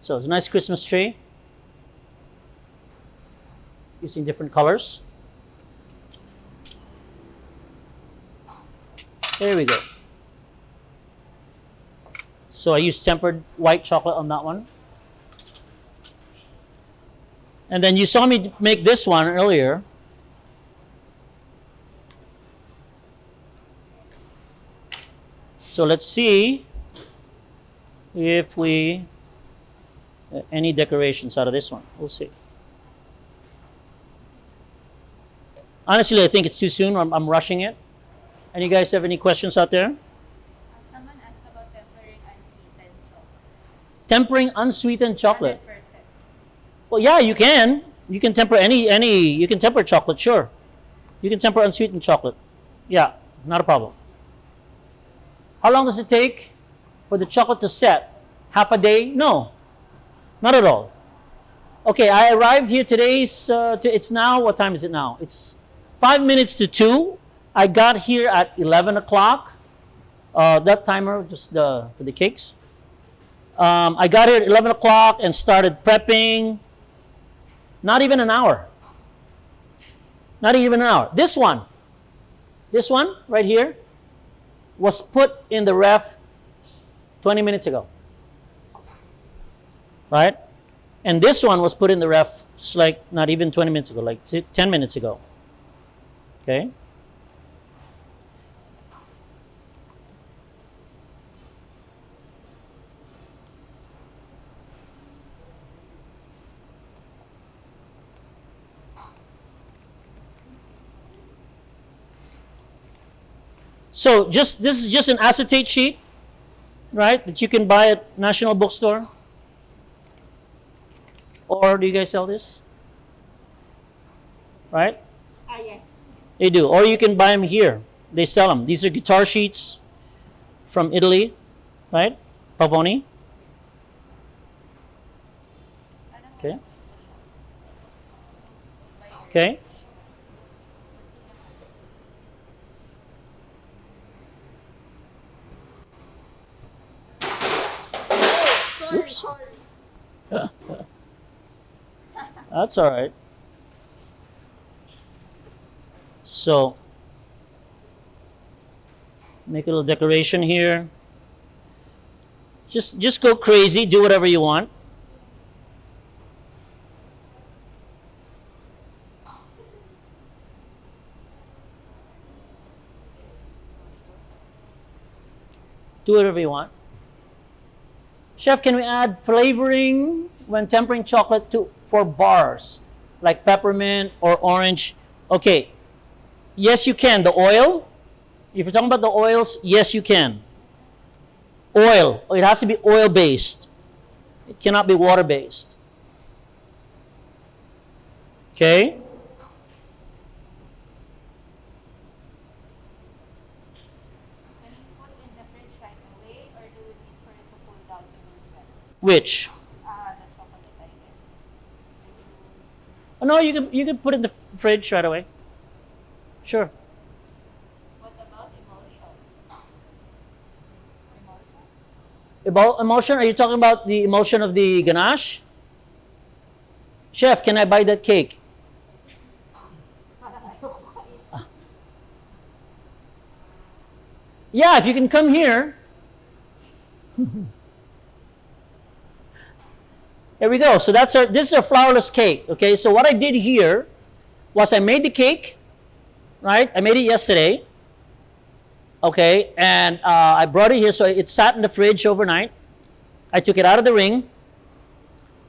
So, it's a nice Christmas tree. Using different colors. There we go. So I used tempered white chocolate on that one. And then you saw me make this one earlier. So let's see if we any decorations out of this one. We'll see. Honestly, I think it's too soon. I'm rushing it. Any guys have any questions out there? Someone asked about tempering unsweetened chocolate. Tempering unsweetened chocolate. 100%. Well, yeah, you can. You can temper you can temper chocolate, sure. You can temper unsweetened chocolate. Yeah, not a problem. How long does it take for the chocolate to set? Half a day? No, not at all. Okay, I arrived here today's, it's now, what time is it now? It's 5 minutes to 2. I got here at 11 o'clock. That timer, just for the cakes. I got here at 11 o'clock and started prepping. Not even an hour. Not even an hour. This one right here, was put in the ref 20 minutes ago. Right? And this one was put in the ref just like not even 20 minutes ago, like 10 minutes ago. Okay? So this is just an acetate sheet, right? That you can buy at National Bookstore. Or do you guys sell this? Right? Yes. They do. Or you can buy them here. They sell them. These are guitar sheets from Italy, right? Pavoni. Okay. Okay. Oops. That's all right. So, make a little decoration here. Just go crazy. Do whatever you want. Do whatever you want. Chef, can we add flavoring when tempering chocolate for bars, like peppermint or orange? Okay, yes you can. The oil, if you're talking about the oils, yes you can. Oil, it has to be oil-based. It cannot be water-based. Okay? Can we put in the fridge right away, or do we need for it to cool down to room Which? the chocolate, I guess. Oh, no, you can put it in the fridge right away. Sure. What about emulsion? Emulsion? About emulsion? Are you talking about the emulsion of the ganache? Chef, can I buy that cake? Yeah, if you can come here. Here we go. So this is a flourless cake. Okay, so what I did here was I made the cake, right? I made it yesterday. Okay, and I brought it here, so it sat in the fridge overnight. I took it out of the ring.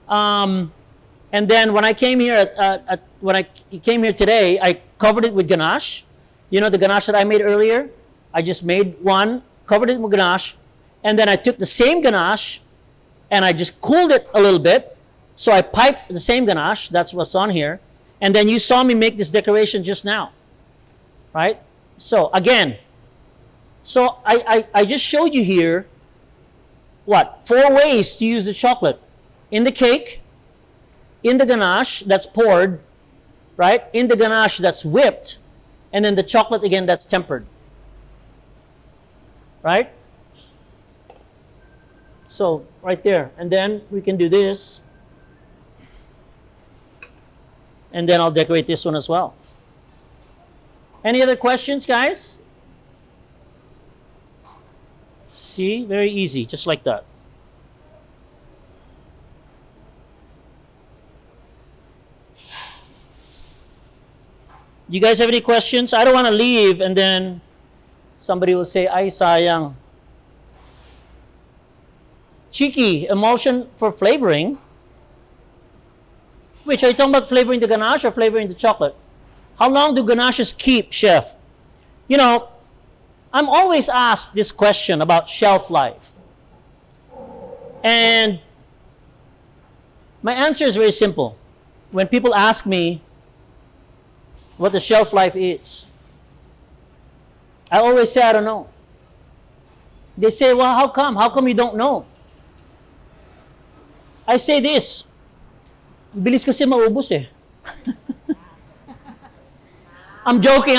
And then when I came here came here today, I covered it with ganache. You know the ganache that I made earlier? I just made one, covered it with ganache, and then I took the same ganache and I just cooled it a little bit. So I piped the same ganache, that's what's on here. And then you saw me make this decoration just now, right? So again, so I just showed you here, 4 ways to use the chocolate. In the cake, in the ganache that's poured, right? In the ganache that's whipped, and then the chocolate again that's tempered, right? So right there, and then we can do this, and then I'll decorate this one as well. Any other questions, guys? See, very easy, just like that. You guys have any questions? I don't want to leave and then somebody will say, ay, sayang. Cheeky, emulsion for flavoring. Which, are you talking about flavoring the ganache or flavoring the chocolate? How long do ganaches keep, chef? You know, I'm always asked this question about shelf life. And my answer is very simple. When people ask me what the shelf life is, I always say, I don't know. They say, well, how come? How come you don't know? I say this, bilis kasi maubos eh. I'm joking.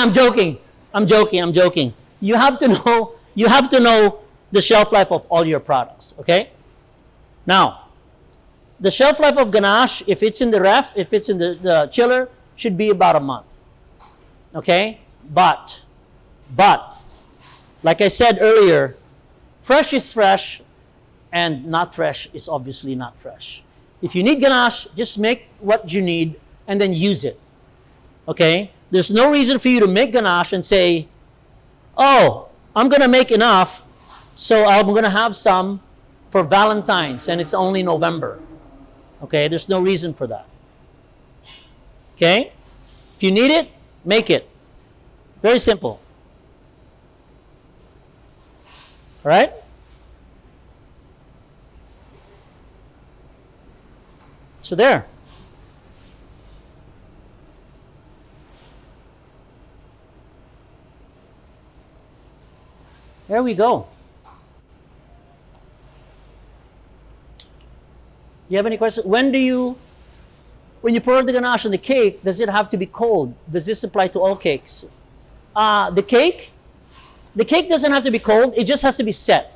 You have to know the shelf life of all your products, okay? Now, the shelf life of ganache, if it's in the ref, if it's in the chiller, should be about a month. Okay? But, like I said earlier, fresh is fresh, and not fresh is obviously not fresh. If you need ganache, just make what you need and then use it. Okay? There's no reason for you to make ganache and say, oh, I'm going to make enough, so I'm going to have some for Valentine's, and it's only November. Okay? There's no reason for that. Okay? If you need it, make it. Very simple. All right? So there. There we go. You have any questions? When you pour the ganache on the cake, does it have to be cold? Does this apply to all cakes? The cake doesn't have to be cold. It just has to be set.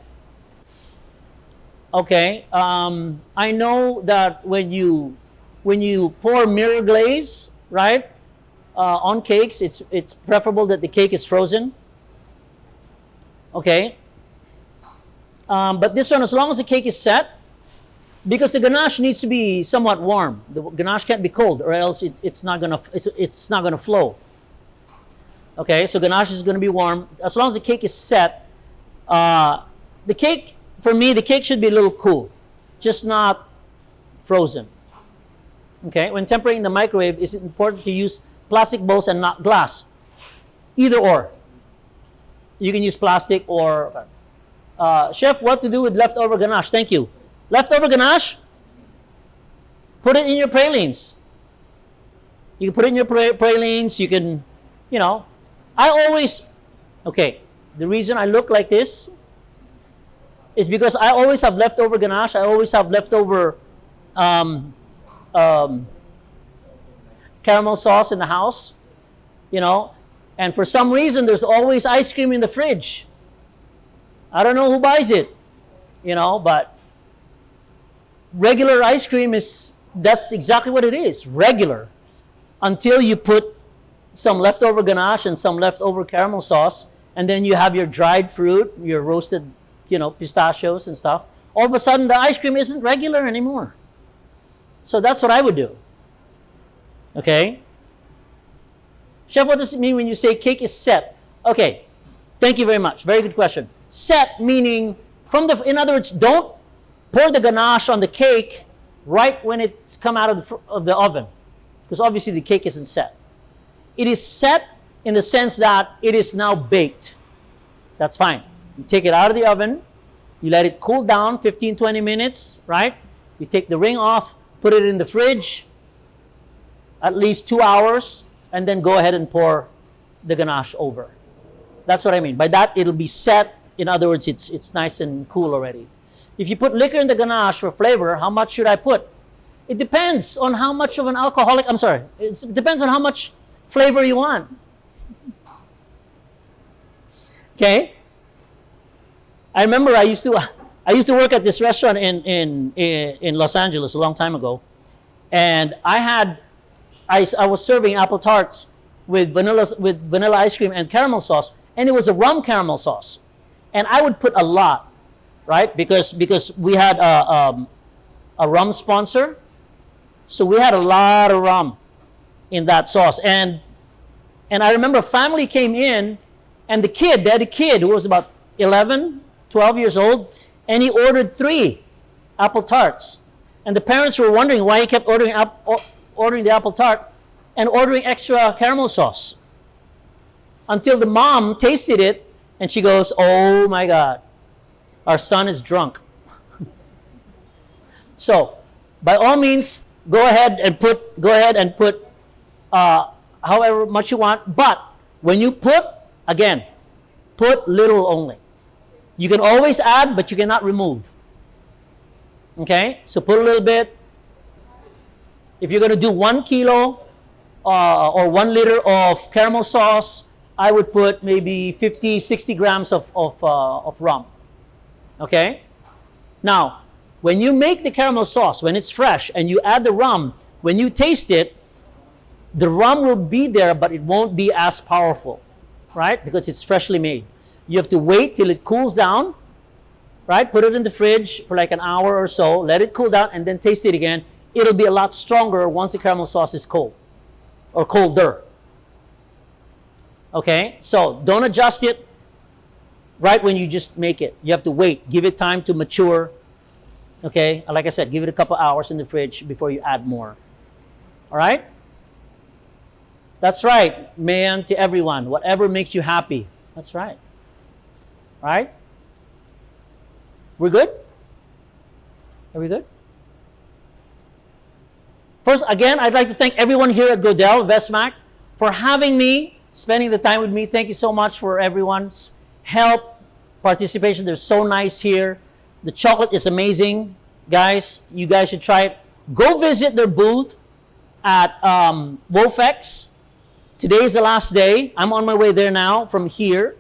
Okay. I know that when you pour mirror glaze, right, on cakes, it's preferable that the cake is frozen. Okay. But this one, as long as the cake is set, because the ganache needs to be somewhat warm. The ganache can't be cold, or else it's not gonna flow. Okay, so ganache is gonna be warm. As long as the cake is set, the cake should be a little cool. just not frozen. Okay, when tempering in the microwave, it's important to use plastic bowls and not glass. Either or. You can use plastic or... Chef, what to do with leftover ganache? Thank you. Leftover ganache, put it in your pralines. You can put it in your pralines. You can, you know, I always... Okay, the reason I look like this is because I always have leftover ganache. I always have leftover caramel sauce in the house, you know, and for some reason there's always ice cream in the fridge. I don't know who buys it, you know, but regular ice cream that's exactly what it is, regular, until you put some leftover ganache and some leftover caramel sauce, and then you have your dried fruit, your roasted, you know, pistachios and stuff. All of a sudden the ice cream isn't regular anymore. So that's what I would do. Okay? Chef, what does it mean when you say cake is set? Okay, thank you very much. Very good question. Set meaning, in other words, don't pour the ganache on the cake right when it's come out of the oven. Because obviously the cake isn't set. It is set in the sense that it is now baked. That's fine. You take it out of the oven, you let it cool down 15, 20 minutes, right? You take the ring off, put it in the fridge, at least 2 hours, and then go ahead and pour the ganache over. That's what I mean. By that, it'll be set. In other words, it's nice and cool already. If you put liquor in the ganache for flavor, how much should I put? It depends on how much of an alcoholic, it depends on how much flavor you want. Okay? I remember I used to work at this restaurant in Los Angeles a long time ago, and I was serving apple tarts with vanilla ice cream and caramel sauce, and it was a rum caramel sauce, and I would put a lot, right? Because we had a rum sponsor, so we had a lot of rum in that sauce, and I remember a family came in, and they had a kid who was about 11, 12 years old, and he ordered 3 apple tarts. And the parents were wondering why he kept ordering the apple tart and ordering extra caramel sauce. Until the mom tasted it, and she goes, "Oh my God, our son is drunk." So, by all means, go ahead and put however much you want. But when you put little only. You can always add, but you cannot remove. Okay? So put a little bit. If you're going to do 1 kilo or 1 liter of caramel sauce, I would put maybe 50, 60 grams of rum. Okay? Now, when you make the caramel sauce, when it's fresh, and you add the rum, when you taste it, the rum will be there, but it won't be as powerful, right? Because it's freshly made. You have to wait till it cools down, right? Put it in the fridge for like an hour or so, let it cool down, and then taste it again. It'll be a lot stronger once the caramel sauce is cold, or colder. Okay? So don't adjust it right when you just make it. You have to wait. Give it time to mature. Okay? Like I said, give it a couple hours in the fridge before you add more. All right? That's right, man, to everyone. Whatever makes you happy. That's right. Right? We're good? Are we good? First, again, I'd like to thank everyone here at Godel, Vestmac, for having me, spending the time with me. Thank you so much for everyone's help, participation. They're so nice here. The chocolate is amazing. Guys, you guys should try it. Go visit their booth at Wofex. Today is the last day. I'm on my way there now from here.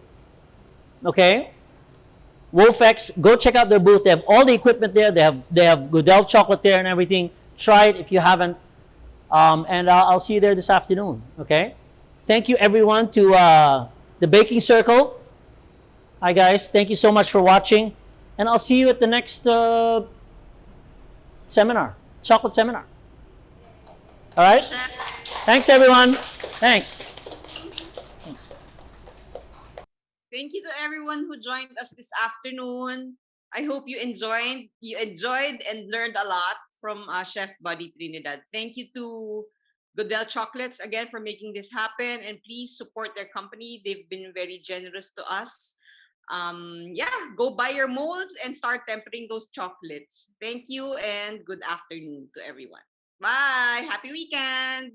Okay? Wofex, go check out their booth. They have all the equipment there. They have Godel chocolate there and everything. Try it if you haven't. And I'll see you there this afternoon. Okay? Thank you, everyone, to the Baking Circle. Hi, guys. Thank you so much for watching. And I'll see you at the next seminar, chocolate seminar. All right? Thanks, everyone. Thanks. Thanks. Thank you to everyone who joined us this afternoon. I hope you enjoyed and learned a lot from Chef Buddy Trinidad. Thank you to Godel Chocolates again for making this happen, and please support their company. They've been very generous to us. Yeah, go buy your molds and start tempering those chocolates. Thank you and good afternoon to everyone. Bye. Happy weekend.